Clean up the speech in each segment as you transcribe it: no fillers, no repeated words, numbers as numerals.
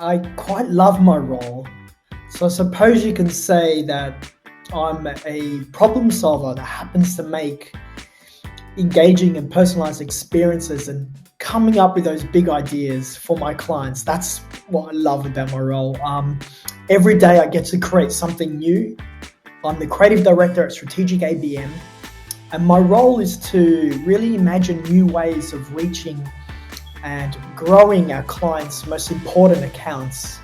I quite love my role. So I suppose you can say that I'm a problem solver that happens to make engaging and personalized experiences and coming up with those big ideas for my clients. That's what I love about my role. Every day I get to create something new. I'm the creative director at strategicabm, and my role is to really imagine new ways of reaching and growing our clients' most important accounts,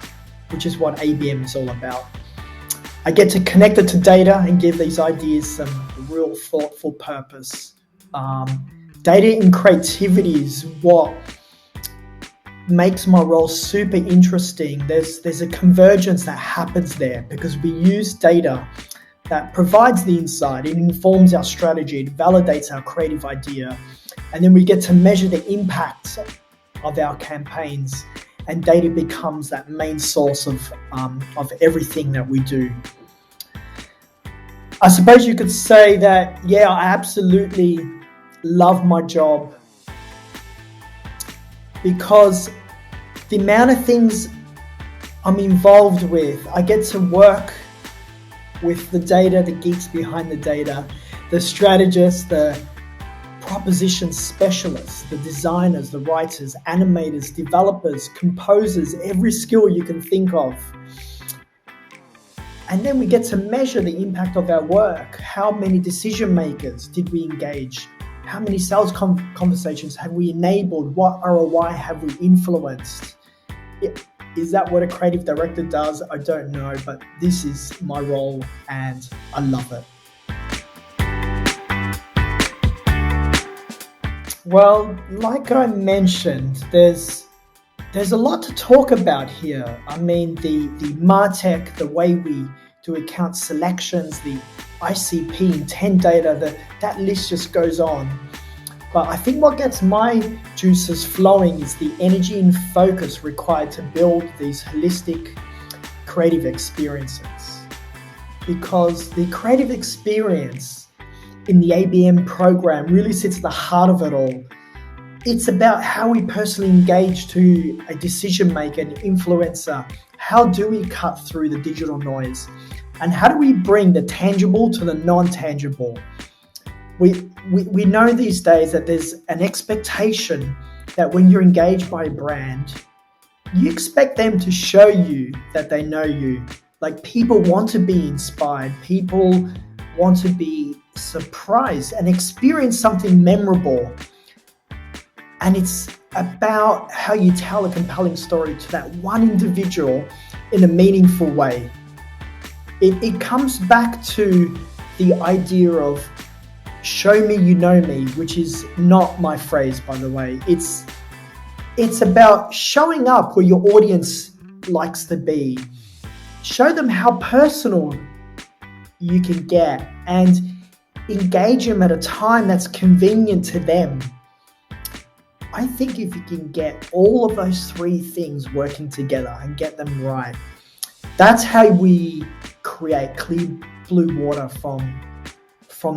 which is what ABM is all about. I get to connect it to data and give these ideas some real thoughtful purpose. Data and creativity is what makes my role super interesting. There's a convergence that happens there because we use data that provides the insight. It informs our strategy, it validates our creative idea, and then we get to measure the impact of our campaigns, and data becomes that main source of everything that we do. I suppose you could say that, yeah, I absolutely love my job because the amount of things I'm involved with, I get to work with the data, the geeks behind the data, the strategists, the proposition specialists, the designers, the writers, animators, developers, composers, every skill you can think of. And then we get to measure the impact of our work. How many decision makers did we engage? How many sales conversations have we enabled? What ROI have we influenced? Is that what a creative director does? I don't know, but this is my role and I love it. Well, like I mentioned, there's a lot to talk about here. I mean, the MarTech, the way we do account selections, the ICP intent data, that list just goes on. But I think what gets my juices flowing is the energy and focus required to build these holistic creative experiences. Because the creative experience in the ABM program really sits at the heart of it all. It's about how we personally engage to a decision maker, an influencer. How do we cut through the digital noise? And how do we bring the tangible to the non-tangible? We know these days that there's an expectation that when you're engaged by a brand, you expect them to show you that they know you. Like, people want to be inspired. People want to be surprised and experience something memorable. And it's about how you tell a compelling story to that one individual in a meaningful way. It comes back to the idea of show me you know me, which is not my phrase, by the way. It's about showing up where your audience likes to be. Show them how personal you can get and engage them at a time that's convenient to them. I think if you can get all of those three things working together and get them right, that's how we create clear blue water from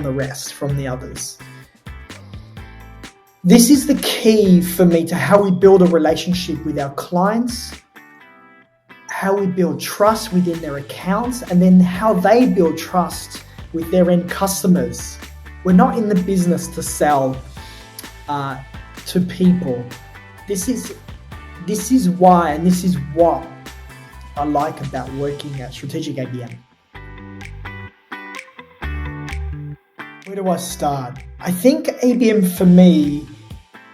the others. This is the key for me to how we build a relationship with our clients, how we build trust within their accounts, and then how they build trust with their end customers. We're not in the business to sell to people. This is why, and this is what I like about working at Strategic ABM. Where do I start? I think ABM for me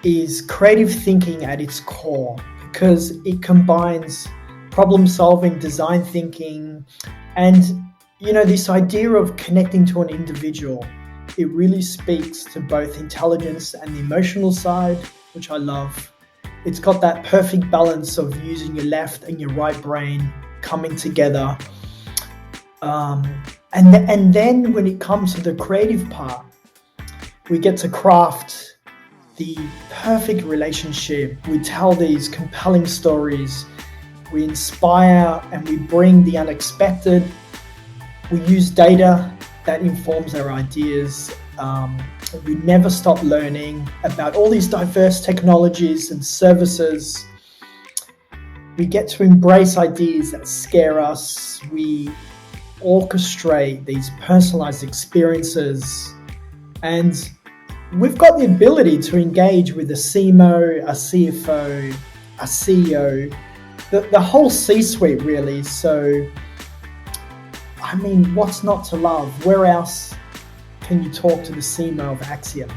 is creative thinking at its core because it combines problem solving, design thinking, and this idea of connecting to an individual. It really speaks to both intelligence and the emotional side, which I love. It's got that perfect balance of using your left and your right brain coming together. And then when it comes to the creative part, we get to craft the perfect relationship. We tell these compelling stories. We inspire and we bring the unexpected. We use data that informs our ideas. We never stop learning about all these diverse technologies and services. We get to embrace ideas that scare us. We orchestrate these personalized experiences, and we've got the ability to engage with a CMO, a CFO, a CEO, the whole C-suite really. So, I mean, what's not to love? Where else can you talk to the CMO of Axiom?